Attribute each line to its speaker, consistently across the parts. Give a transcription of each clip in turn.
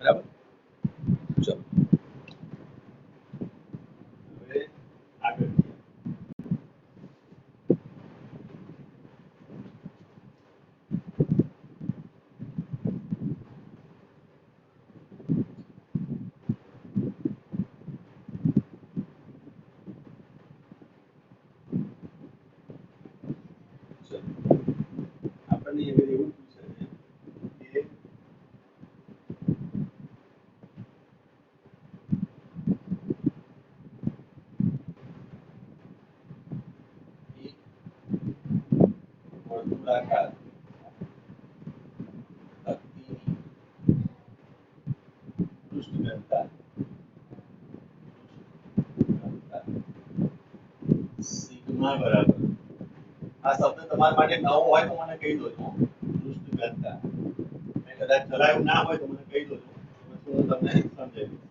Speaker 1: બરાબર. ચલો હવે આગળ આપણને એવું પૂછે છે કે વર્તુળાકાર તકતીની પૃષ્ઠ ઘનતા સિગ્મા બરાબર, આ શબ્દ તમારા માટે નવો હોય તો મને કહી દો છો. પૃષ્ઠ ઘનતા મેં કદાચ ચલાવ્યું ના હોય તો મને કહી દો છો, હું તમને સમજાવી દઈશ.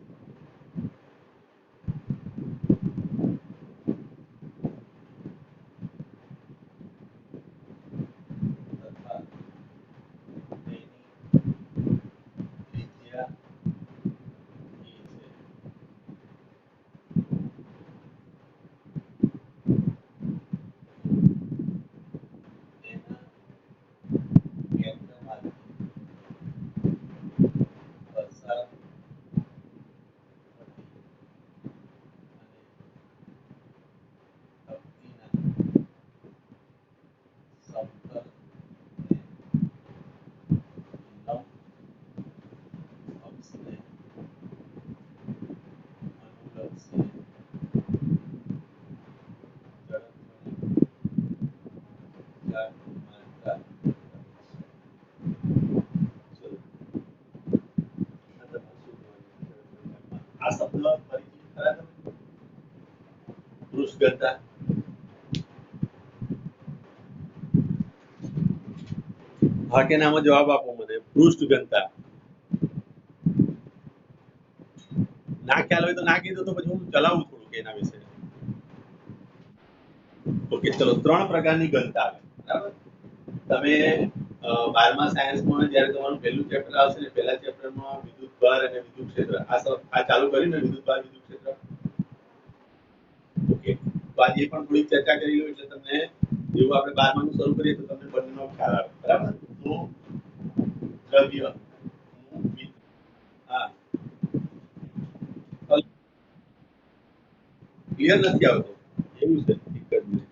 Speaker 1: આ શબ્દ પરિચિત ખરા તમે? પૃષ્ઠ ઘનતા હા કે નામાં જવાબ આપો મને. પૃષ્ઠ ઘનતા ના ખ્યાલ હોય તો ના કીધું તો પછી હું ચલાવું થોડુંક એના વિશે. ઓકે ચલો, 3 પ્રકારની ઘનતા આવે બરાબર. તમે 12મા સાયન્સમાં જ્યારે તમારું પહેલું ચેપ્ટર આવશે ને, પહેલા ચેપ્ટરમાં વિદ્યુતભાર અને વિદ્યુત ક્ષેત્ર આ ચાલુ કર્યું ને, વિદ્યુતભાર વિદ્યુત ક્ષેત્ર. ઓકે, તો આજે પણ થોડી ચર્ચા કરી લો એટલે તમને જેવું આપણે 12માનું શરૂ કરીએ તો તમને બંનેનો ખ્યાલ આવે બરાબર. તો દ્રવ્ય હા ક્લિયર નથી આવતો એવું છે. એક જ મિનિટ.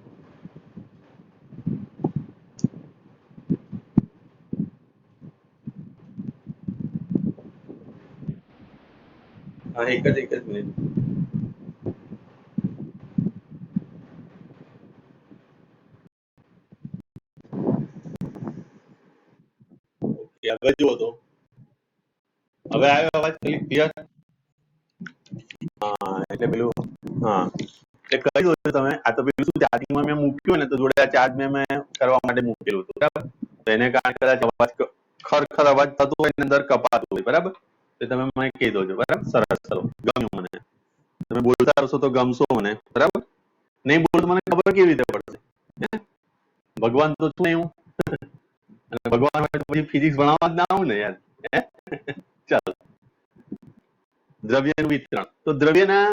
Speaker 1: હા એક જ મિનિટ. ઓકે આગળ જુઓ તો હવે આવ્યો અવાજ ક્લિયર? હા એટલે પેલું હા એટલે કહી દો તમે. આ તો પેલું શું ચાર્જિંગમાં મેં મૂક્યું ને તો જોડે આ ચાર્જ મેં કરવા માટે મૂકેલું હતું બરાબર. તો એને કારણે કદાચ અવાજ ખરખર અવાજ થતો હોય ને અંદર કપાતું હોય બરાબર. તો તમે મને કહી દો છો બરાબર. સરસ, ચલો ગમ્યું મને. તમે બોલતા હશો તો ગમશો મને બરાબર. નહીં બોલો તો મને ખબર કેવી રીતે પડશે? ભગવાન તો છું નહીં હું, અને ભગવાન હોય તો પછી ફિઝિક્સ ભણાવવા જ ના આવું ને યાર. ચાલો, દ્રવ્યનું વિતરણ. તો દ્રવ્યના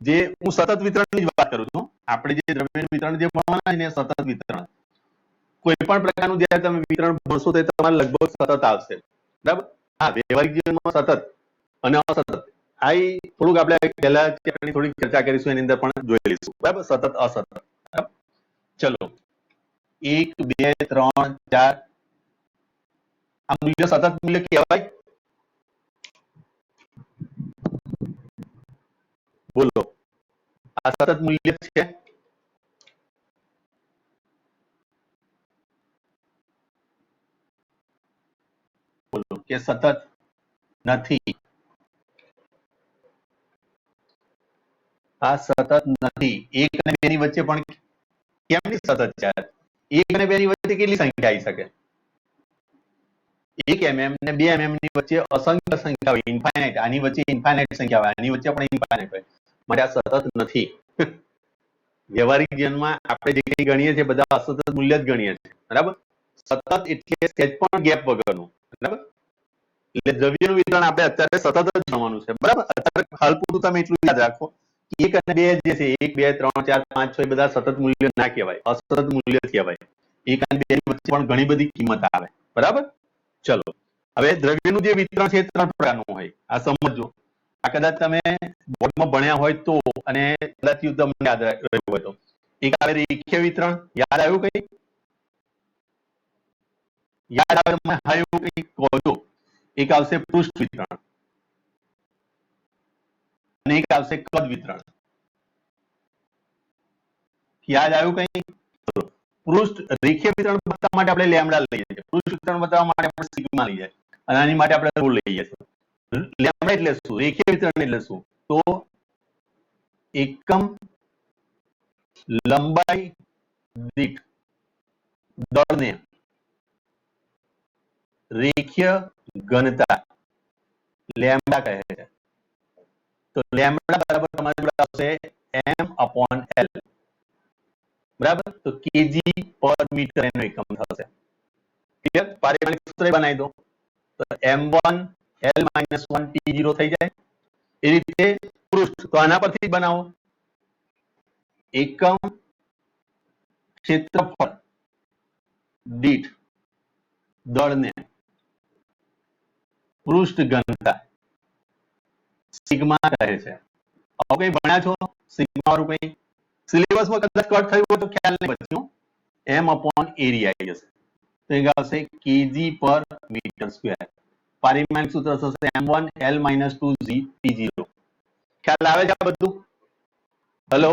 Speaker 1: જે હું સતત વિતરણની જ વાત કરું છું. આપણે જે દ્રવ્યનું વિતરણ જે ભણવાના છે ને સતત વિતરણ. કોઈ પણ પ્રકારનું જ્યારે તમે વિતરણ ભણશો તો તમારે લગભગ સતત આવશે બરાબર. હા, વ્યવહારિક જીવનમાં સતત અને અસતત આ થોડુંક આપણે પહેલા ચેપ્ટરની થોડીક ચર્ચા કરીશું, એની અંદર પણ જોઈ લઈશું બરાબર. સતત અસતત. ચલો 1 2 3 4 આ મૂલ્ય સતત મૂલ્ય કહેવાય? બોલો, આ સતત મૂલ્ય છે? બોલો કે સતત નથી. આ સતત નથી. 1 અને 2 ની વચ્ચે પણ કેમની સતત છે? 1 અને 2 ની વચ્ચે કેટલી સંખ્યા આવી શકે? 1 mm ને 2 mm ની વચ્ચે અસંખ્ય સંખ્યા હોય, ઇન્ફાઇનાઇટ. આની વચ્ચે ઇન્ફાઇનાઇટ સંખ્યા હોય, આની વચ્ચે પણ ઇન્ફાઇનાઇટ હોય. માટે આ સતત નથી. વ્યવહારિક જીવનમાં આપણે જે કંઈ ગણીએ છીએ બધા અસતત મૂલ્ય જ ગણીએ છીએ બરાબર. સતત એટલે સહેજ પણ ગેપ વગરનું બરાબર. એટલે દ્રવ્યનું વિતરણ આપણે અત્યારે સતત જ ગણવાનું છે, બરાબર. અત્યારે હાલ પૂરતું તમે એટલું યાદ રાખો, 1 અને 2 જે છે, 1 2 3 4 5 6 એ બધા સતત મૂલ્ય ના કહેવાય, અસતત મૂલ્ય કહેવાય. 1 અને 2 ની વચ્ચે પણ ઘણી બધી કિંમત આવે, બરાબર. ચલો, હવે દ્રવ્યનું જે વિતરણ છે એ 3 પ્રકારનું હોય, આ સમજો. આ કદાચ તમે બોર્ડમાં ભણ્યા હોય તો, અને કદાચ તમને યાદ રહ્યું હોય તો. એક આવે રેખીય વિતરણ, યાદ આવ્યું કઈ? યાદ આવે તો હા એવું કઈ કહો. એક આવશે પૃષ્ઠ વિતરણ અને એક આવશે કદ વિતરણ. યાદ આવ્યું કઈ? પૃષ્ઠ રેખીય વિતરણ બતાવવા માટે આપણે લેમ્ડા લઈએ છીએ, પૃષ્ઠ વિતરણ બતાવવા માટે આપણે સિગ્મા લઈએ, અને આની માટે આપણે ρ લઈએ છીએ. લેમ્ડા એટલે શું? રેખીય વિતરણ એટલે શું? તો એકમ લંબાઈ દીઠ દળને રેખીય ઘનતા લેમ્ડા કહે છે. તો લેમ્ડા બરાબર તમારી જોડે આવશે m/l, બરાબર. તો કેજી પર મીટર એનો એકમ થશે. ક્લિયર? પારિમાણિક સૂત્ર બનાવી દો, તો m1 l - 1 t0 થઈ જાય. એ રીતે પૃષ્ઠ, તો આના પરથી બનાવો. એકમ ક્ષેત્રફળ દીઠ દળને પૃષ્ઠ ઘનતા સિગ્મા કહે છે. હવે કઈ ભણ્યા છો સિગ્મા વાળું કઈ? સિલેબસમાં કદાચ કટ થયું હોય તો ખ્યાલ નહીં બચ્યો, m/area આવી જશે. તો એ આવશે કેજી પર મીટર સ્ક્વેર. પારિમાણિક સૂત્ર થશે m1 l - 2 t0. ખ્યાલ આવે છે આ બધું? Hello,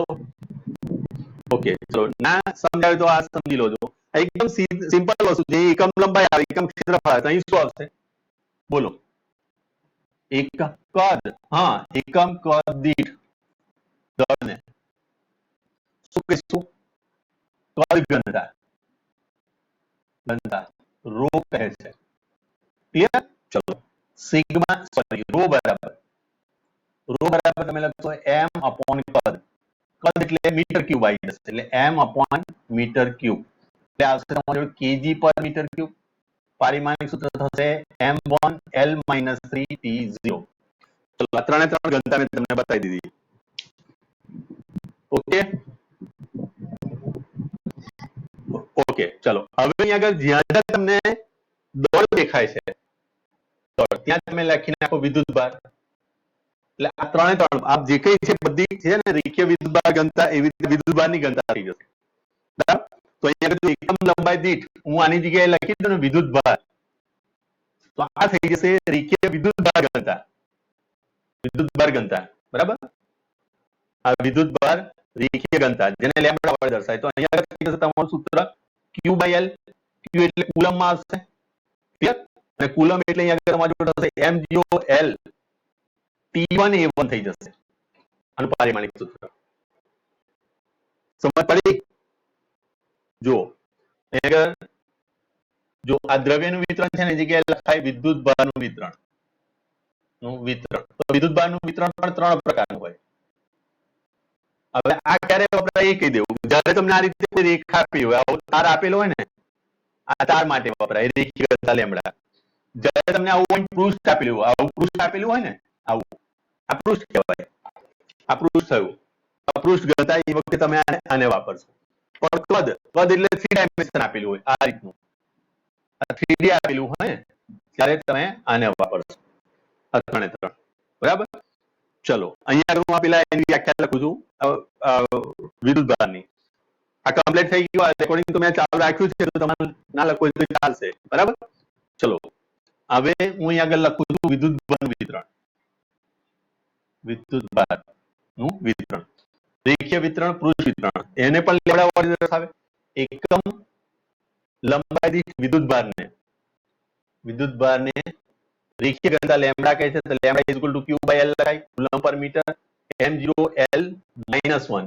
Speaker 1: okay. ચલો, ના સમજાવે તો આ સમજી લો છો. એકદમ સિમ્પલ વસ્તુ છે. એકમ લંબાઈ આવે, એકમ ક્ષેત્રફળ આવે, તો અહીં શું આવશે બોલો? એક કદ, હા, એકમ કદ દીઠ દળને શું કહીશું? કદ ઘનતા, ρ કહે છે. ક્લિયર? ચલો, સિગ્મા સોરી ρ બરાબર તમે લખશો m/કદ. કદ એટલે મીટર ક્યુબ આવી જશે, એટલે m/મીટર ક્યુબ. એટલે આવશે તમારું કેજી પર મીટર ક્યુબ. પારિમાણિક સૂત્ર થશે m1 l - 3 t0. ચલો, આ ત્રણે ત્રણ ઘનતા મેં તમને બતાવી દીધી. Okay okay. ચલો, હવે અહીં આગળ જ્યાં તમને દળ દેખાય છે, ત્યાં તમે લખી નાખો વિદ્યુતભાર. એટલે આ ત્રણે ત્રણ આપ જે કઈ છે બધી છે ને રેખીય વિદ્યુતભાર ઘનતા, એવી રીતે વિદ્યુતભારની ઘનતા થઈ જશે, બરાબર. તો અહીંયા આગળ એકમ લંબાઈ દીઠ હું આની જગ્યાએ લખી દઉં ને વિદ્યુતભાર, તો આ થઈ જશે રેખીય વિદ્યુતભાર ઘનતા, બરાબર. આ વિદ્યુતભાર રેખીય ઘનતા જેને લેમ્ડા વડે દર્શાય. તો અહીંયા આગળ થઈ જશે તમારું સૂત્ર Q/L. Q એટલે કુલમમાં આવશે, ક્લિયર? અને કુલમ એટલે અહીંયા આગળ તમારી જોડે થશે m0l T1A1 થઈ જશે. આનું પારિમાણિક સૂત્ર સમજ પડી? જો અહીંયા આગળ જો આ દ્રવ્યનું વિતરણ છે ને, જગ્યાએ લખાય વિદ્યુતભારનું વિતરણ. તો વિદ્યુતભારનું વિતરણ પણ 3 પ્રકારનું હોય. હવે આ ક્યારે વપરાય એ કહી દેવું. જ્યારે તમને આ રીતે કોઈ રેખા આપી હોય, આવો તાર આપેલો હોય ને, આ તાર માટે વપરાય રેખીય ઘનતા લેમ્ડા. જ્યારે તમને આવું પૃષ્ઠ આપેલું હોય, આવું પૃષ્ઠ આપેલું હોય ને, આવું આ પૃષ્ઠ કહેવાય. આ પૃષ્ઠ થયું, આ પૃષ્ઠ ઘનતા એ વખતે તમે આને વાપરશો. પણ કદ એટલે 3 ડાયમેન્શન આપેલું હોય, આ રીતનું 3D આપેલું હોય ત્યારે તમે આને વાપરશો. આ ત્રણે ત્રણ, બરાબર. ચલો, અહીંયા હું પેલા એની વ્યાખ્યા લખું છું વિદ્યુતભારની. આ કમ્પ્લીટ થઈ ગયું. રેકોર્ડિંગ તો મેં ચાલુ રાખ્યું છે, તો તમારે ના લખવું તો ચાલશે, બરાબર. ચલો, હવે હું અહીં આગળ લખું છું વિદ્યુતભારનું વિતરણ, રેખીય વિતરણ, પૃષ્ઠ વિતરણ. એને પણ લેમ્ડા વડે દર્શાવે. એકમ લંબાઈ દીઠ વિદ્યુતભારને રેખીય ઘનતા લેમ્ડા કહે છે. તો લેમ્ડા Q/L લખાય, કુલમ પર મીટર. m0l - 1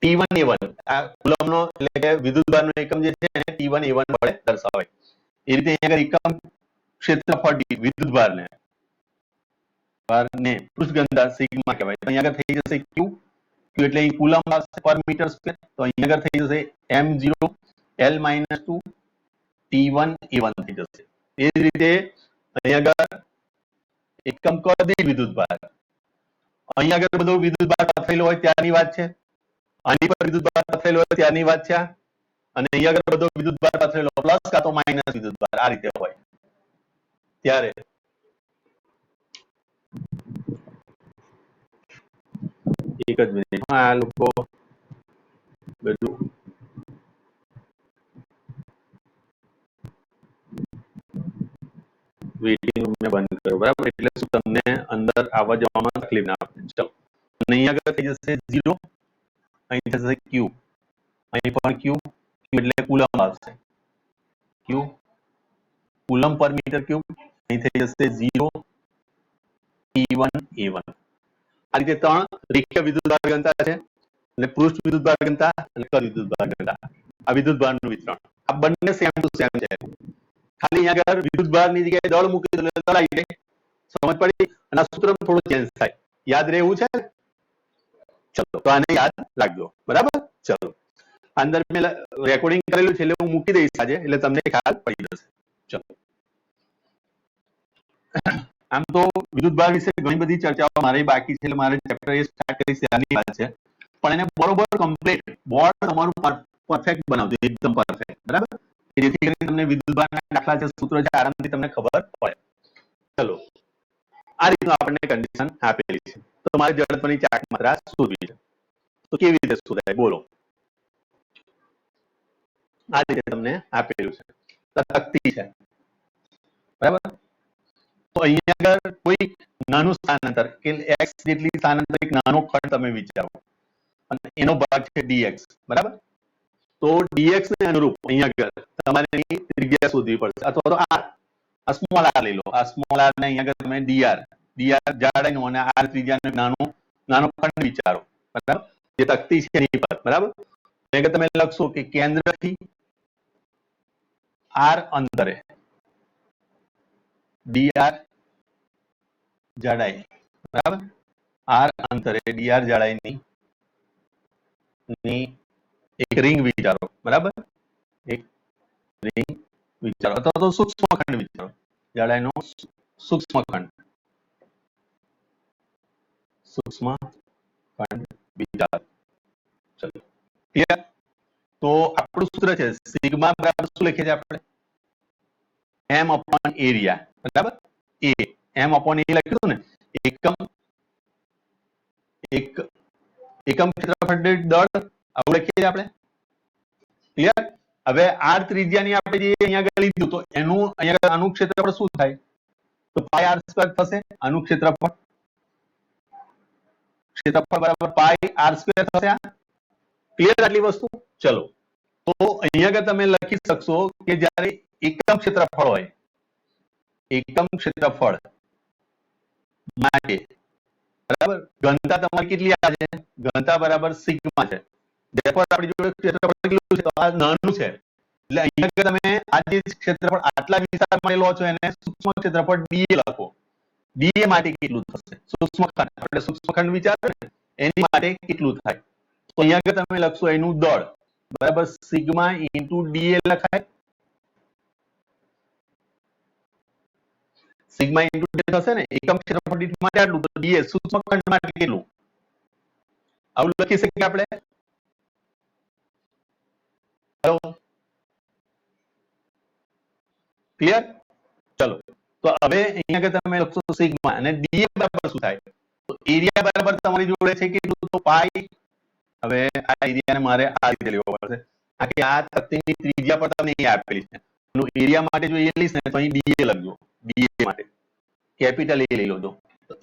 Speaker 1: T1A1 આ કુલમનો એટલે કે વિદ્યુતભારનો એકમ જે છે એને T1A1 વડે દર્શાવાય. એ રીતે અહીંયા એકમ ક્ષેત્રફળ દીઠ વિદ્યુતભારને પૃષ્ઠ ઘનતા સિગ્મા કહેવાય. તો અહીંયા થઈ જશે Q એટલે કુલમ આવશે પર મીટર સ્ક્વેર. તો અહીંયા થઈ જશે m0l - 2 T1A1 થઈ જશે. એ જ રીતે અહીંયા એકમ કદ દીઠ વિદ્યુતભાર. અહીંયા આગળ બધો વિદ્યુતભાર પથરેલો હોય ત્યારની વાત છે. આની પર વિદ્યુતભાર પથરેલો હોય ત્યારની વાત છે. અને અહીંયા આગળ બધો વિદ્યુતભાર પથરેલો પ્લસ કાં તો માઇનસ વિદ્યુતભાર આ રીતે હોય ત્યારે એક જ મિનિટ આ લોકો બધું વેઇટિંગ રૂમ ને બંધ કરો બરાબર એટલે શું તમને અંદર આવવા જવામાં તકલીફ ના પડે. ચલો અને અહીંયા આગળ થઈ જશે 0 અહીં થશે q અહીં પણ q એટલે કુલમ આવશે q કુલમ પર મીટર ક્યુબ અહીં થઈ જશે 0 e1 a1 આ રીતે ત્રણ રેખીય વિદ્યુતભાર ઘનતા છે અને પૃષ્ઠ વિદ્યુતભાર ઘનતા અને કદ વિદ્યુતભાર ઘનતા આ વિદ્યુતભારનું વિતરણ આ બંને સેમ ટુ સેમ છે. ખાલી અહીંયા આગળ વિદ્યુતભારની જગ્યાએ દળ મૂકી દો એટલે દળ આવી જાય સમજ પડી અને આ સૂત્ર થોડું ચેન્જ થાય યાદ રહેવું છે. ચલો તો આને યાદ રાખજો બરાબર. ચલો અંદર મેં રેકોર્ડિંગ કરેલું છે એટલે હું મૂકી દઈશ આજે એટલે તમને ખ્યાલ પડી જશે. ચલો આમ તો વિદ્યુતભાર વિશે ઘણી બધી ચર્ચાઓ મારી બાકી છે એટલે મારે ચેપ્ટર એ સ્ટાર્ટ કરીશ ત્યારની વાત છે પણ એને બરોબર કમ્પ્લીટ બોર્ડ તમારું પરફેક્ટ બનાવજો એકદમ પરફેક્ટ બરાબર જેથી કરીને તમને વિદ્યુતભારના દાખલા છે સૂત્રો છે આરામથી તમને ખબર પડે. ચલો આ રીતનું આપણને કન્ડિશન આપેલી છે તો તમારે જડત્વની ચાર્ટ માત્રા શોધવી છે તો કેવી રીતે શોધાય બોલો. આ રીતે તમને આપેલું છે તકતી છે બરાબર. તો અહીંયા આગળ કોઈ નાનું સ્થાનાંતર કે x જેટલી સ્થાનાંતર એક નાનો ખંડ તમે વિચારો અને એનો ભાગ છે dx બરાબર. તો dx ને અનુરૂપ અહીંયા આગળ તમારે એની ત્રિજ્યા શોધવી પડશે અથવા તો આ સ્મોલ r લઈ લો આ સ્મોલ r ને અહીંયા આગળ તમે dr જાડાઈનો અને r ત્રિજ્યાનો નાનો ખંડ વિચારો બરાબર જે તકતી છે એની પર બરાબર. એટલે તમે લખશો કે કેન્દ્રથી r અંતરે dr જાડાઈ બરાબર r અંતરે dr જાડાઈની એક રિંગ વિચારો બરાબર એક રિંગ વિચારો અથવા તો સૂક્ષ્મ ખંડ વિચારો જાડાઈનો સૂક્ષ્મ ખંડ વિચારો. ચલો ક્લિયર. તો આપણું સૂત્ર છે સિગ્મા બરાબર શું લખીએ છીએ આપણે m upon એરિયા બરાબર a m upon a લખ્યું ને એકમ ક્ષેત્રફળ દીઠ દળ આવું લખીએ છીએ આપણે ક્લિયર. હવે r ત્રિજ્યાની આપણે જે અહીંયા આગળ લીધું તો એનું અહીંયા આનું ક્ષેત્રફળ શું થાય તો પાઈ r સ્ક્વેર થશે. આનું ક્ષેત્રફળ બરાબર પાઈ r સ્ક્વેર થશે. ક્લિયર આટલી વસ્તુ. ચલો તો અહીંયા આગળ તમે લખી શકશો કે જ્યારે એકમ ક્ષેત્રફળ હોય એકમ ક્ષેત્રફળ માટે બરાબર ઘનતા તમારી કેટલી આવે છે ઘનતા બરાબર સિગ્મા છે. therefore આપણી જોડે ક્ષેત્રફળ કેટલું છે તો આ નાનું છે એટલે અહીંયા આગળ તમે આ જે ક્ષેત્રફળ આટલા વિસ્તાર માટે લો છો એને સૂક્ષ્મ ક્ષેત્રફળ dA લખો. dA માટે કેટલું થશે સૂક્ષ્મ ખંડ આપણે સૂક્ષ્મ ખંડ વિચારો ને એની માટે કેટલું થાય તો અહીંયા આગળ તમે લખશો એનું દળ બરાબર સિગ્મા ઇન્ટુ dA લખાય. સિગ્મા ઇન્ટુ dA થશે ને એકમ ક્ષેત્રફળ દીઠ માટે આટલું તો dA સૂક્ષ્મ ખંડ માટે કેટલું આવું લખી શકીએ આપણે. Hello clear. ચલો તો હવે અહીંયા આગળ તમે લખશો સિગ્મા અને dA બરાબર શું થાય તો એરિયા બરાબર તમારી જોડે છે કેટલું તો પાઈ. હવે આ એરિયાને મારે આ રીતે લેવો પડશે આ તકતીની ત્રિજ્યા પર તમને એ આપેલી છે એનું એરિયા માટે જો એ લઈશ ને તો અહીં dA લખજો dA માટે કેપિટલ A લઈ લો તો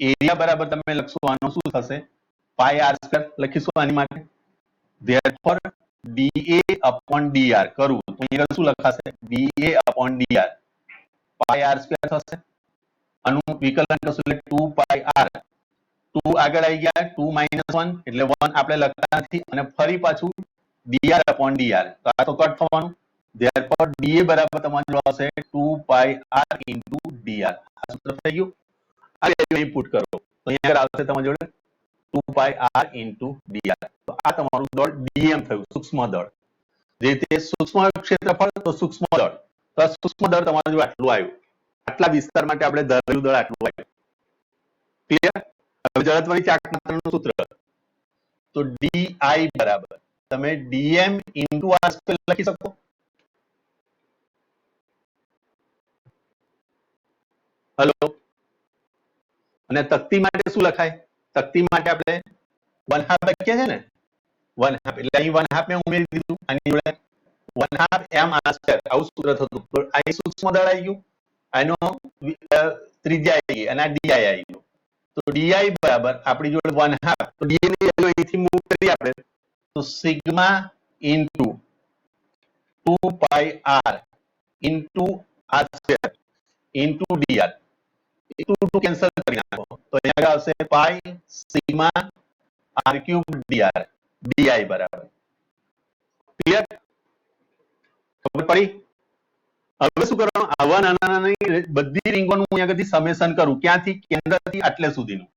Speaker 1: એરિયા બરાબર તમે લખશો આનો શું થશે પાઈ r સ્ક્વેર લખીશું આની માટે therefore dA upon dr કરું તો અહીંયા શું લખાશે dA upon dr પાઈ r સ્ક્વેર થશે. આનું વિકલન કરશું એટલે 2 પાઈ r 2 આગળ આવી ગયા 2 - 1 એટલે 1 આપણે લખતા નથી અને ફરી પાછું dr upon dr તો આ તો કટ થવાનું therefore dA બરાબર તમારું આવશે 2 પાઈ r into dr આ સૂત્ર થઈ ગયું. આ વેલ્યુ ઇનપુટ કરો તો અહીંયા આગળ આવશે તમારી જોડે 2 પાઈ r into dr તો આ તમારું દળ dm થયું સૂક્ષ્મ દળ. જે રીતે સૂક્ષ્મ ક્ષેત્રફળ તો સૂક્ષ્મ દળ તો સૂક્ષ્મ દળ તમારું જો આટલું આવ્યું આટલા વિસ્તાર માટે આપણે ધરેલું દળ આટલું આવ્યું ક્લિયર? હવે જડત્વની ચાકમાત્રાનું સૂત્ર તો ડીઆઈ બરાબર તમે ડીએમ ઇન્ટુ આર સ્ક્વેર લખી શકો. હલો, અને તકતી માટે શું લખાય? તકતી માટે આપણે 1/2 લખીએ છે ને, 1/2 એટલે અહીં 1/2 મેં ઉમેરી દીધું આની જોડે 1/2 એમ આર સ્ક્વેર આવું સૂત્ર થતું. તો અહીં સૂક્ષ્મ દળ આવી ગયું, આનો ત્રિજ્યા આવી ગઈ અને આ ડીઆઈ આવી ગયું. તો ડીઆઈ બરાબર આપણી જોડે 1/2 તો ડીઆઈ ની વેલ્યુ અહીંથી મૂવ કરી આપણે તો sigma into 2 pi R into R square into D R. 2 cancel કરી નાખો તો અહીંયા આવશે pi sigma R cube D R D I બરાબર. ક્લિયર? ખબર પડી? હવે શું કરવાનું? આવા નાના નાની બધી રીંગોનું હું અહીંયાથી સમેશન કરું. ક્યાંથી? કેન્દ્રથી આટલે સુધીનું.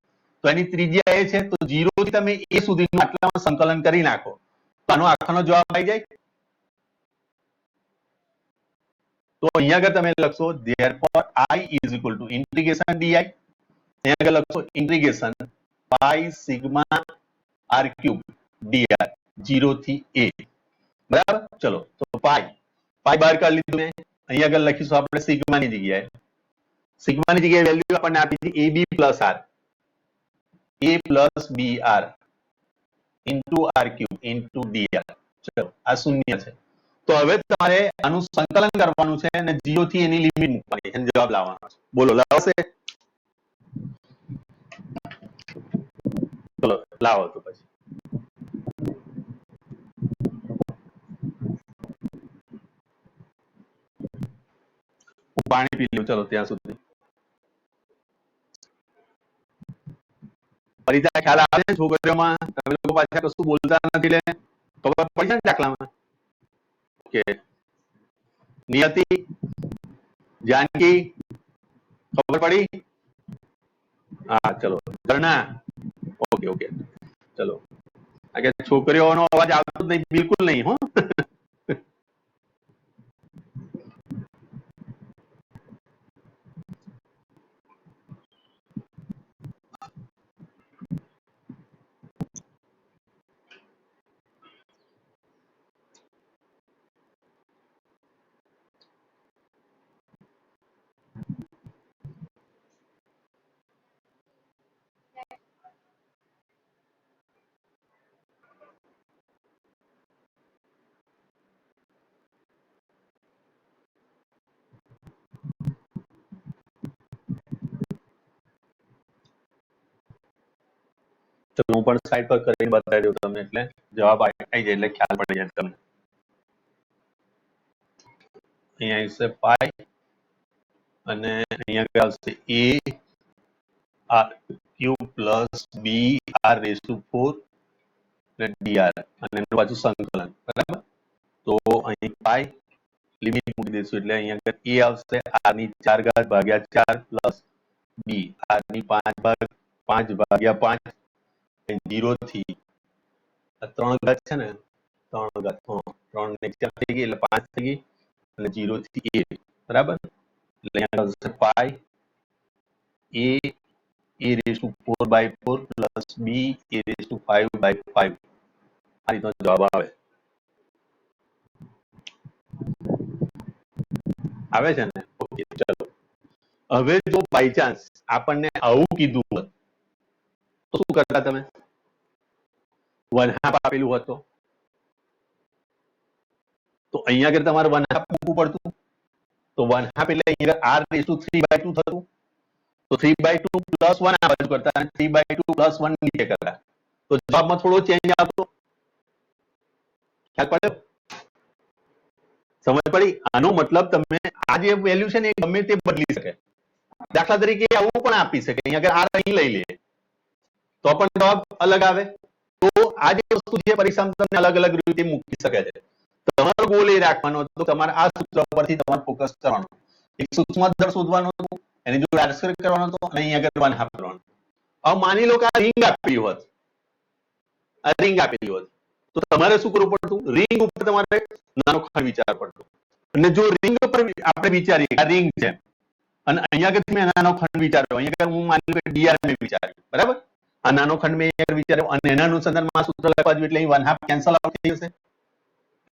Speaker 1: તો એની ત્રિજ્યા એ છે તો 0 થી તમે એ સુધીનું આટલામાં સંકલન કરી નાખો તો આનો આખાનો જવાબ આવી જાય. તો અહીંયા આગળ તમે લખશો therefore I is equal to integration di. અહીંયા આગળ લખશો integration pi sigma r cube dr 0 થી a. બરાબર? ચલો તો પાઈ બહાર કાઢી લીધું મેં. અહીંયા આગળ લખીશું આપણે સિગ્માની જગ્યાએ. સિગ્માની જગ્યાએ વેલ્યુ આપણને આપી છે ab plus r a plus br into r cube into dr. ચલો આ શૂન્ય છે. તો હવે તમારે આનું સંકલન કરવાનું છે અને 0 થી એની લિમિટ મૂકવાની છે, જવાબ લાવવાનો છે. બોલો લાવશે? ચલો લાવો તો પછી. હું પાણી પી લઉં ચલો ત્યાં સુધી. ફરીથી ખ્યાલ આવે ને છોકરીઓમાં? તમે લોકો પાછા કશું બોલતા નથી એટલે ખબર પડી જાય ને દાખલામાં. ઓકે, નિયતિ, જાનકી, ખબર પડી? હા ચલો. ઝરણા, ઓકે ઓકે ચલો. આ છોકરીઓનો અવાજ આવતો જ નહીં, બિલકુલ નહીં. હો ચલો હું પણ સાઈડ પર કરીને બતાવી દઉં તમને એટલે જવાબ આવી જાય એટલે ખ્યાલ પડી જાય તમને. અહીંયા આવશે પાઈ અને અહીંયા આવશે a r cube plus b r raise to 4 અને dr અને એનું પાછું સંકલન. બરાબર? તો અહીં પાઈ લિમિટ મૂકી દઈશું એટલે અહીંયા આગળ a આવશે r ની 4 ઘાત ભાગ્યા 4 પ્લસ b r ની 5 ભાગ્યા 5 0 થી 3 ઘાત છે ને 3 ઘાત 3 ને 4 થઈ ગઈ એટલે 5 થઈ ગઈ અને 0 થી a. બરાબર? એટલે અહીંયા આવશે pi a raise to 4/4 plus b a raise to 5/5. આ રીતનો જવાબ આવે છે ને? ઓકે ચલો. હવે જો બાય ચાન્સ આપણને આવું કીધું હોત તો શું કરતા તમે? 1/2 આપેલું હતો તો અહીંયા આગળ તમારે 1/2 મૂકવું પડતું. તો 1/2 એટલે અહીંયા r રેઝ ટુ 3/2 થતું. તો 3/2 પ્લસ 1 આ બાજુ કરતા અને 3/2 પ્લસ 1 નીચે કરતા તો જવાબમાં થોડો ચેન્જ આવતો. ખ્યાલ પડ્યો? સમજ પડી? આનો મતલબ તમે આ જે વેલ્યુ છે ને એ ગમે તે બદલી શકે. દાખલા તરીકે આવું પણ આપી શકે, અહીંયા આગળ r અહીં લઈ લે તો પણ જવાબ અલગ આવે. તો આ જે વસ્તુ છે પરીક્ષામાં તમને અલગ અલગ રીતે મૂકી શકે છે. તમારો ગોલ એ રાખવાનો હતો તમારે આ સૂત્ર પરથી તમારે ફોકસ કરવાનું. એક સૂક્ષ્મ દળ શોધવાનો હતો, એની જોડે આન્સર કરવાનો હતો અને અહીં આગળ 1/2 કરવાનો. હવે માની લો કે આ રિંગ આપેલી હોત, તો તમારે શું કરવું પડતું? રિંગ ઉપર તમારે નાનો ખાસ વિચાર પડતો. અને જો રિંગ પર આપણે વિચારીએ આ રિંગ છે અને અહીંયા આગળ મેં નાનો ખંડ વિચાર્યો, અહીંયા આગળ હું માની લો કે dr મેં વિચાર્યું, બરાબર. આ નાનો ખંડ મેં અહીંયા વિચાર્યો અને એના અનુસંધાનમાં સૂત્ર લખવા જોઈએ એટલે અહીં 1/2 કેન્સલ આઉટ થઈ જશે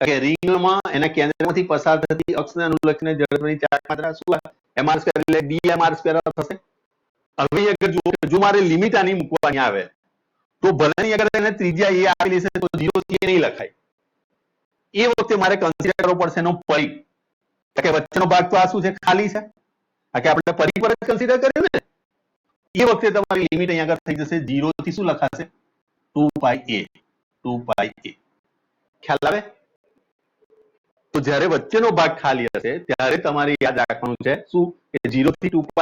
Speaker 1: કે રિંગમાં એના કેન્દ્રમાંથી પસાર થતી અક્ષને અનુલક્ષીને જડત્વની ચાર માત્રા શું mr સ્ક્વેર એટલે dmr સ્ક્વેર થશે. હવે અગર જો મારે લિમિટ આની મૂકવાની આવે તો ભલે અહીં આગળ એને ત્રિજ્યા એ આપેલી છે તો 0 થી નહીં લખાય. એ વખતે મારે કન્સિડર કરવો પડશે એનો પરિઘ, કે વચ્ચેનો ભાગ તો આ શું છે, ખાલી છે, કે આપણે પરિઘ પર જ કન્સિડર કર્યું ને. એ વખતે તમારી લિમિટ અહીંયા આગળ થઈ જશે 0 થી શું લખાશે 2πa. ખ્યાલ આવે? તો જ્યારે વચ્ચેનો ભાગ ખાલી હશે ત્યારે તમારે યાદ રાખવાનું છે શું કે 0 થી 2π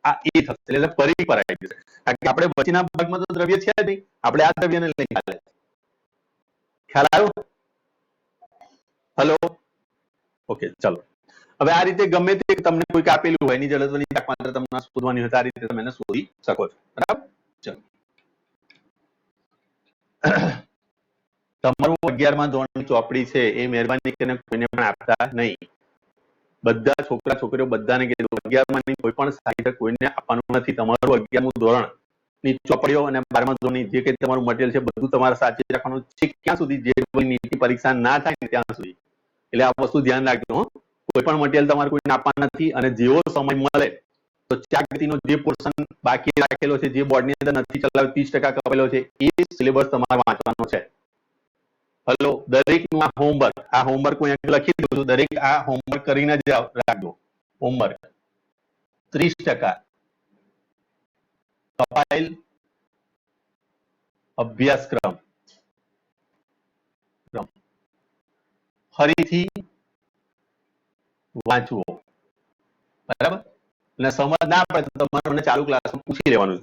Speaker 1: આ a થશે એટલે પરિઘ પર આવી જશે. કારણ કે આપણે વચ્ચેના ભાગમાં તો દ્રવ્ય છે જ નહીં, આપણે આ દ્રવ્યને લઈને ચાલે. ખ્યાલ આવ્યો? હેલો, ઓકે, ચાલો. હવે આ રીતે ગમે તે તમને કોઈક આપેલું હોય એની જડત્વની તાપમાત્રા તમને શોધવાની હોય તો આ રીતે તમે એને શોધી શકો છો, બરાબર. ચલો, તમારું 11મા ધોરણની ચોપડી છે એ મહેરબાની કરીને કોઈને પણ આપતા નહીં. બધા છોકરા છોકરીઓ બધાને કીધું 11માની કોઈ પણ સાહિત્ય કોઈને આપવાનું નથી. તમારું 11મું ધોરણ ની ચોપડીઓ અને 12મા ધોરણની જે કંઈ તમારું મટીરિયલ છે બધું તમારે સાચવી રાખવાનું છે ક્યાં સુધી જે નીટની પરીક્ષા ના થાય ને ત્યાં સુધી. એટલે આ વસ્તુ ધ્યાન રાખજો. કોઈ પણ મટીરિયલ તમારે કોઈને આપવાના નથી અને જેવો સમય મળે તો ચાકગતિનો જે પોર્શન બાકી રાખેલો છે, જે બોર્ડની અંદર નથી ચલાવ્યો, 30% કપેલો છે, એ સિલેબસ તમારે વાંચવાનો છે. હલો, દરેકનું આ હોમવર્ક હું અહીંયા લખી દઉં છું, દરેક આ હોમવર્ક કરીને જ રાખજો. હોમવર્ક 30% કપાયેલ અભ્યાસક્રમ ફરીથી વાંચવો, બરાબર. અને સમજ ના પડે તો તમારે મને ચાલુ ક્લાસમાં પૂછી લેવાનું.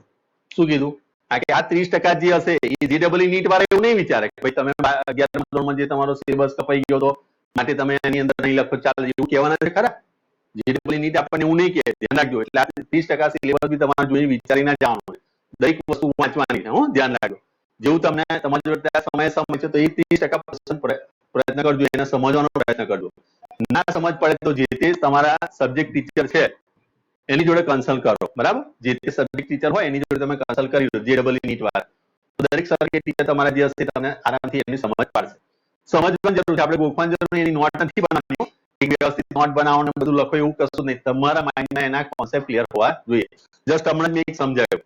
Speaker 1: શું કીધું? આ કે આ 30% જે હશે એ જીડબલ્યુ નીટ વાળા એવું નહીં વિચારે કે ભાઈ તમે 11મા ધોરણમાં જે તમારો સિલેબસ કપાઈ ગયો હતો માટે તમે એની અંદર નહીં લખો, ચાલો એવું કહેવાના છે ખરા? જીડબલ્યુ નીટ આપણને એવું નહીં કહે, ધ્યાન રાખજો. એટલે આ 30% સિલેબસ બી તમારે જોઈ વિચારીને જવાનું. દરેક વસ્તુ વાંચવાની છે, ધ્યાન રાખજો. જેવું તમને તમારી જોડે સમય છે તો એ 30% પ્રયત્ન કરજો, એને સમજવાનો પ્રયત્ન કરજો. ના સમજ પડે તો જે તે તમારા સબ્જેક્ટ ટીચર છે એની જોડે કન્સલ્ટ કરો, બરાબર. જે તે સબ્જેક્ટ ટીચર હોય એની જોડે તમે કન્સલ્ટ કરી લો, જેડબલ્યુ નીટ વાળા. તો દરેક સબ્જેક્ટ ટીચર તમારા જે હશે તમને આરામથી એની સમજ પાડશે. સમજવાની જરૂર છે, આપણે ગોખવાની જરૂર નહીં, એની નોટ નથી બનાવવાની. એક વ્યવસ્થિત નોટ બનાવો ને બધું લખો એવું કશું નહીં. તમારા માઇન્ડમાં એના કોન્સેપ્ટ ક્લિયર હોવા જોઈએ. જસ્ટ હમણાં મેં એક સમજાવ્યું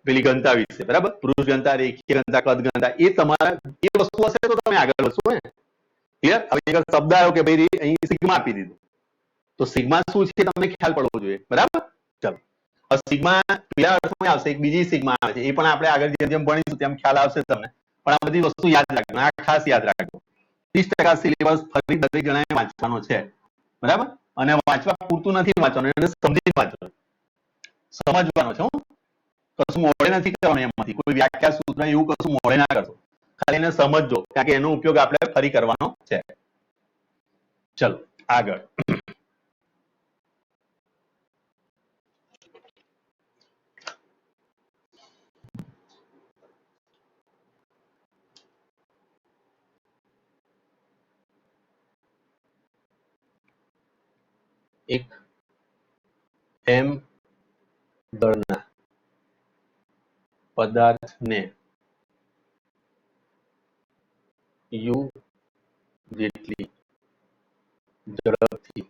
Speaker 1: પેલી ઘનતા વિશે, બરાબર. પુરુષ ઘનતા, રેખીય ઘનતા, કદ ઘનતા, એ તમારા એ વસ્તુ હશે તો તમે આગળ વધશો ને. ક્લિયર? હવે એક શબ્દ આવ્યો કે ભાઈ અહીં સિગ્મા આપી દીધું, તો સિગ્મા શું છે તમને ખ્યાલ પડવો જોઈએ, બરાબર. ચાલો, સિગ્મા પેલા અર્થમાં આવશે, એક બીજી સિગ્મા આવે છે, એ પણ આપણે આગળ જેમ જેમ ભણીશું તેમ ખ્યાલ આવશે તમને. પણ આ બધી વસ્તુ યાદ રાખજો, આ ખાસ યાદ રાખજો. 30% સિલેબસ ફરી દરેક જણાએ વાંચવાનો છે, બરાબર. અને વાંચવા પૂરતું નથી વાંચવાનું, એને સમજી વાંચવાનું, સમજવાનો છે. કશું મોડે નથી કરવાનું, એમાંથી કોઈ વ્યાખ્યા સૂત્ર એવું કશું મોડે ના કરશો, ખાલી એને સમજજો, કારણ કે એનો ઉપયોગ આપણે ફરી કરવાનો છે. ચલો આગળ. એક એમ દળના પદાર્થને યુ જેટલી ઝડપથી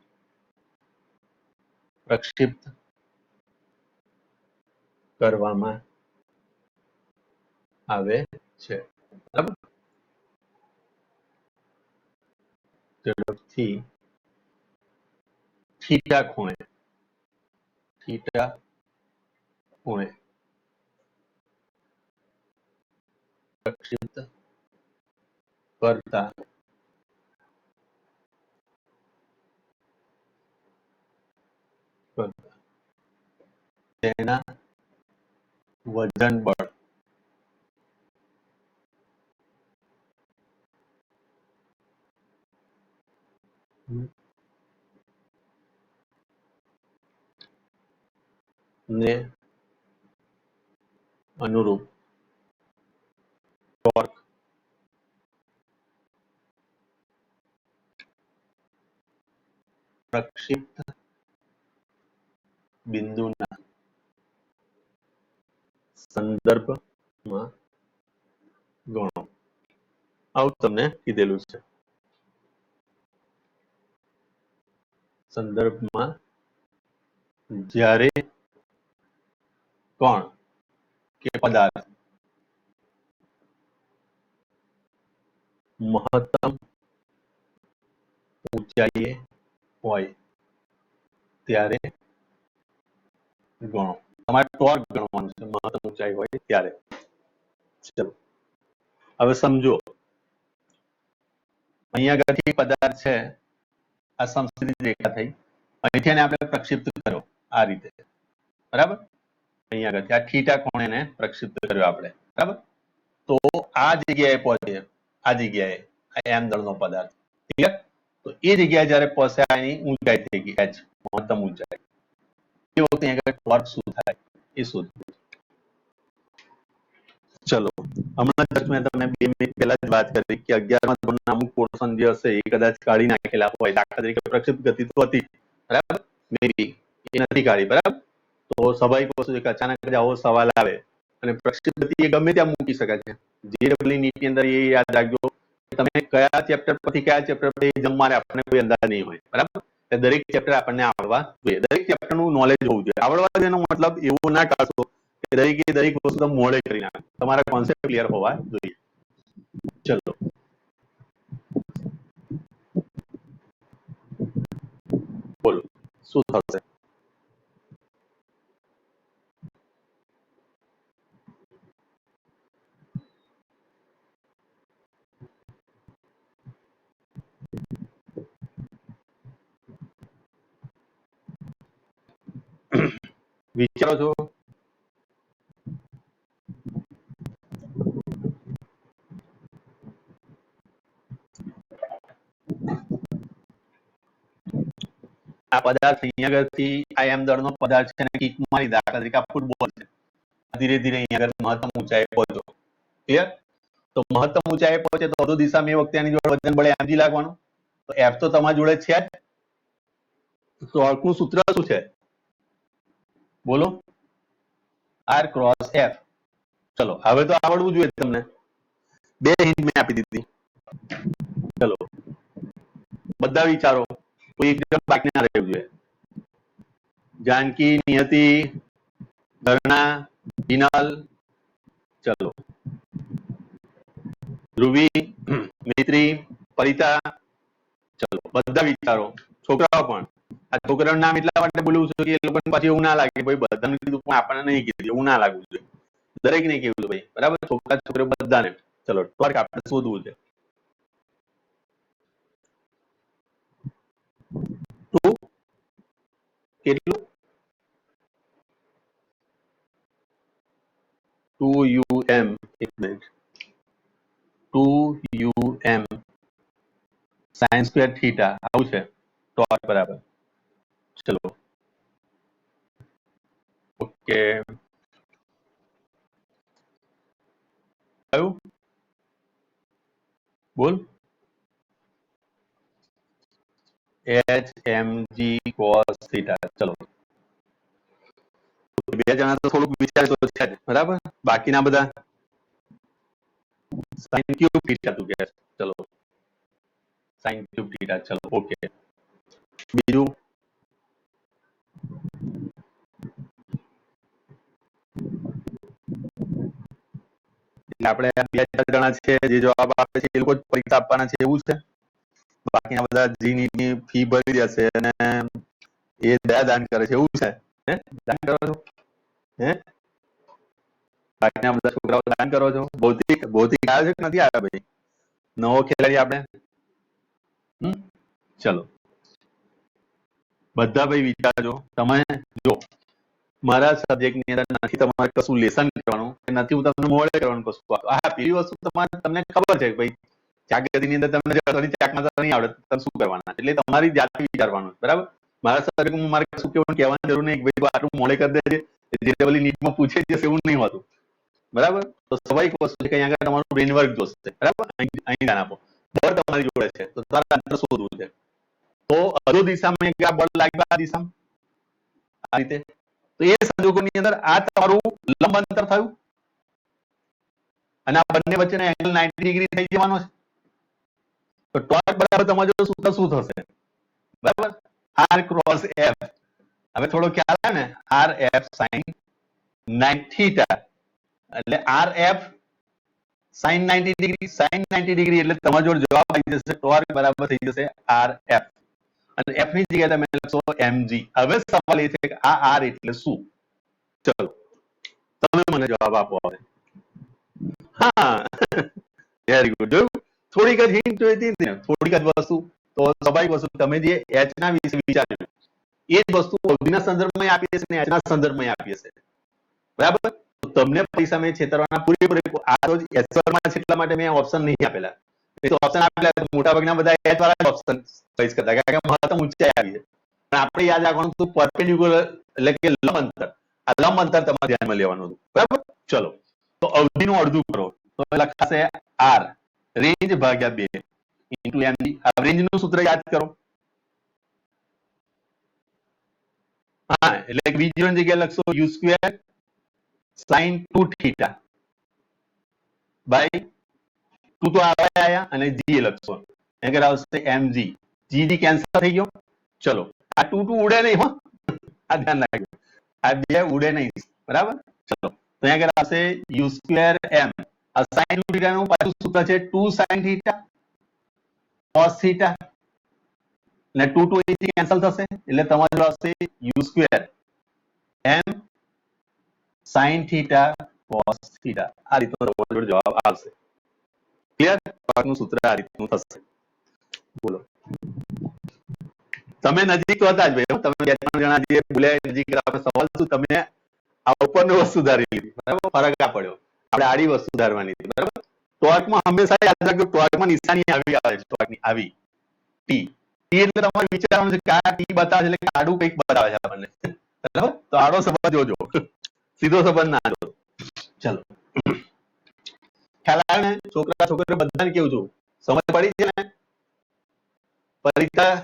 Speaker 1: પ્રક્ષિપ્ત કરવામાં આવે છે, બરાબર. ઝડપથી થીટા ખૂણે પ્રક્ષિપ્ત કરતા તેના વજન બળ ને અનુરૂપ ટોર્ક પ્રક્ષિપ્ત બિંદુના સંદર્ભમાં ગણો આવું તમને કીધેલું છે સંદર્ભમાં જ્યારે કોણ કે પદાર્થ મહત્તમ ઊંચાઈએ હોય ત્યારે ગણો તમારે ટોર્ક ગણવાનું છે મહત્તમ ઊંચાઈ હોય ત્યારે ચલો હવે સમજો અહીંયા આગળથી પદાર્થ છે આ સમસ્થિતિ રેખા થઈ અહીંથી એને આપણે પ્રક્ષિપ્ત કર્યો આ રીતે બરાબર અહીંયા આગળ આ થીટા કોણને પ્રક્ષિપ્ત કર્યો આપણે બરાબર તો આ જગ્યાએ પહોંચે આ જગ્યાએ એમ દળનો પદાર્થ ક્લિયર તો એ જગ્યાએ જ્યારે પહોંચે એની ઊંચાઈ થઈ ગઈ h મહત્તમ ઊંચાઈ એ વખતે અહીંયા ટોર્ક શું થાય એ શોધવું ચલો હમણાં જ મેં તમને 2 મિનિટ પહેલા જ વાત કરી કે 11મા ધોરણના અમુક પોર્શન જે હશે એ કદાચ કાઢી નાખેલા હોય દાખલા તરીકે પ્રક્ષિપ્ત ગતિ તો હતી બરાબર મેબી એ નથી કાઢી બરાબર તો સ્વાભાવિક વસ્તુ છે કે અચાનક જ આવો સવાલ આવે અને પ્રક્ષિપ્ત ગતિ એ ગમે ત્યાં મૂકી શકાય છે JEE નીટની અંદર એ યાદ રાખજો કે તમે કયા ચેપ્ટર પરથી કયા ચેપ્ટર પર જમવાને આપણને કોઈ અંદાજ નહીં હોય બરાબર દરેક ચેપ્ટર આપણને આવડવા જોઈએ દરેક ચેપ્ટરનું નોલેજ હોવું જોઈએ આવડવા એનો મતલબ એવો ના કાઢશો કે દરેક વસ્તુ તમે મોડે કરી નાખો તમારા કોન્સેપ્ટ ક્લિયર હોવા જોઈએ ચલો બોલો શું થશે વિચારો છો આ પદાર્થ અહીંયા આગળથી આ એમ દળનો પદાર્થ છે ને કિક મારી દાખલા તરીકે ફૂટબોલ છે ધીરે ધીરે અહીંયા આગળ મહત્તમ ઊંચાઈએ પહોંચો ક્લિયર તો મહત્તમ ઊંચાઈએ પહોંચે તો અડધો દિશામાં એ વખતે એની જોડે વજન બળે mg લાગવાનું તો f તો તમારી જોડે છે જ ટોર્કનું સૂત્ર શું છે બોલો r ક્રોસ f ચલો હવે તો આવડવું જોઈએ તમને 2 હિન્ટ મેં આપી દીધી ચલો બધા વિચારો કોઈ એકદમ બાકી ના રહેવું જોઈએ जानकी नियति धरना हिनल चलो ध्रुवी मित्री परिता चलो બધા વિચારો છોકરાઓ પણ આ છોકરાઓનું નામ એટલા માટે બોલું છું કે એ લોકોને પછી એવું ના લાગે ભાઈ બધાને કીધું પણ આપણને નહીં કીધું એવું ના લાગવું જોઈએ દરેકને કીધું ભાઈ બરાબર છોકરા છોકરીઓ બધાને ચલો ટોર્ક આપણે શોધવું છે તો કેટલું 2um એક minute 2um sin square theta આવું છે ટોર્ક બરાબર ચલો ઓકે આવું બોલ hmg cos theta ચલો બે જણા તો થોડુંક વિચાર તો છે જ બરાબર બાકીના બધા sin cube theta તું કહે ચલો sin cube theta ચલો ઓકે બીજું આપણે બે જણા છે જે જવાબ આપે છે એ લોકો પરીક્ષા આપવાના છે એવું છે બાકીના બધા જીની ફી ભરી દેશે અને એ દાન કરે છે એવું છે હે દાન કરો છો હે બાકીના બધા છોકરાઓ દાન કરો છો ભૌતિક આવ્યો છે કે નથી આવ્યો ભાઈ નવો ખેલાડી આપણે ચલો બધા ભાઈ વિચારજો તમે જો મારા સબ્જેક્ટ ની અંદર નથી તમારે કશું લેસન કરવાનું નથી હું તમને મોડે કરવાનું કશું હા પેલી વસ્તુ તમને ખબર છે ભાઈ ચાકગતિની અંદર તમને ચાકમાં નહીં આવડે તમે શું કરવાના એટલે તમારી જાતે વિચારવાનું બરાબર મારા સબ્જેક્ટમાં મારે કશું કહેવાની જરૂર નહીં ભાઈ આટલું મોડે કરી દેજે જે પેલી નીટમાં પૂછે જશે એવું નહીં હોતું બરાબર તો સ્વાભાવિક વસ્તુ છે કે અહીંયા આગળ તમારું બ્રેન વર્ક જોશે બરાબર અહીં ધ્યાન આપો બળ તમારી જોડે છે તો તમારે અંતર શોધવું છે તો અધો દિશામાં એક બળ લાગ્યું આ દિશામાં આ રીતે તો એ સંજોગોની અંદર આ તમારું લંબ અંતર થયું અને આ બંને વચ્ચેનો એંગલ 90 ડિગ્રી થઈ જવાનો છે. તો ટોર્ક બરાબર તમારું સૂત્ર શું થશે? બરાબર, આર ક્રોસ એફ. હવે થોડો ખ્યાલ આવે ને, આર એફ સાઇન 90 થીટા એટલે R F sine 90 degree. Sine 90 degree એટલે તમારો જોડે જવાબ આવી જશે ટોર્ક બરાબર થઈ જશે આર એફ અને એફ ની જગ્યાએ તમે લખશો mg. હવે સવાલ એ છે કે આ આર એટલે શું? ચલો તમે મને જવાબ આપો. હવે હા, વેરી ગુડ. જોયું, થોડીક જ હિન્ટ જોઈતી હતી ને, થોડીક જ વસ્તુ. તો સ્વાભાવિક વસ્તુ તમે જે એચ ના વિશે વિચાર્યું એ જ વસ્તુ અવધિના સંદર્ભમાં આપી હશે ને એચ ના સંદર્ભમાં આપી હશે. બરાબર, તો તમને પરીક્ષામાં છેતરવાના પૂરેપૂરે આ તો એચ માં છે એટલા માટે મેં ઓપ્શન નહીં આપેલા. તો ઓપ્શન આપેલા મોટા ભાગના બધા એચ વાળા ઓપ્શન ચોઈસ કરતા, કારણ કે મહત્તમ ઊંચાઈ આવી છે. પણ આપણે યાદ રાખવાનું હતું પરપેન્ડિક્યુલર એટલે કે લંબ અંતર. આ લંબ અંતર તમારે ધ્યાનમાં લેવાનું હતું. બરાબર, ચલો તો અવધિનું અડધું કરો તો લખાશે આર રેન્જ ભાગ્યા 2 ઇન્ટુ mg. આ રેન્જ નું સૂત્ર યાદ કરો. હા, એટલે બીજી જગ્યાએ લખશો u square sin 2 theta by 2 તો આયા અને g લખશો. આગળ આવશે mg. g કેન્સલ થઈ ગયો. ચલો આ 2 ઉડે નહીં હો, આ ધ્યાન રાખજો, આ બે ઉડે નહીં. બરાબર, ચલો તો આગળ આવશે u સ્ક્વેર m. આ sin 2 થીટા નું પાછું સૂત્ર છે 2 sin થીટા cos થીટા અને 2 અહીંથી કેન્સલ થશે એટલે તમારો આવશે u square m sin theta cos theta. આ રીતનો તમારો જવાબ આવશે. ક્લિયર? ટોર્કનું સૂત્ર આ રીતનું થશે. બોલો, તમે નજીક તો હતા જ ભાઈ. તમે બે ત્રણ જણા જે બોલ્યા નજીક સવાલ શું તમે આ ઉપરની વસ્તુ સુધારી લીધી. બરાબર, ફરક આ પડ્યો. આપણે આડી વસ્તુ સુધારવાની હતી. બરાબર, ટોર્કમાં હંમેશા યાદ રાખજો, ટોર્કમાં નિશાની આવી આવે છે. ટોર્કની આવી ટી. ટી એટલે તમારે વિચારવાનું છે કે આ ટી બતાવે છે એટલે આડું કંઈક બતાવે છે આપણને. બરાબર, તો આડો સંબંધ જોજો, સીધો સંબંધ ના જોજો. ચલો, ખ્યાલ આવે ને? છોકરા છોકરીઓ બધાને કેવું છું, સમજ પડી છે ને? પરીક્ષા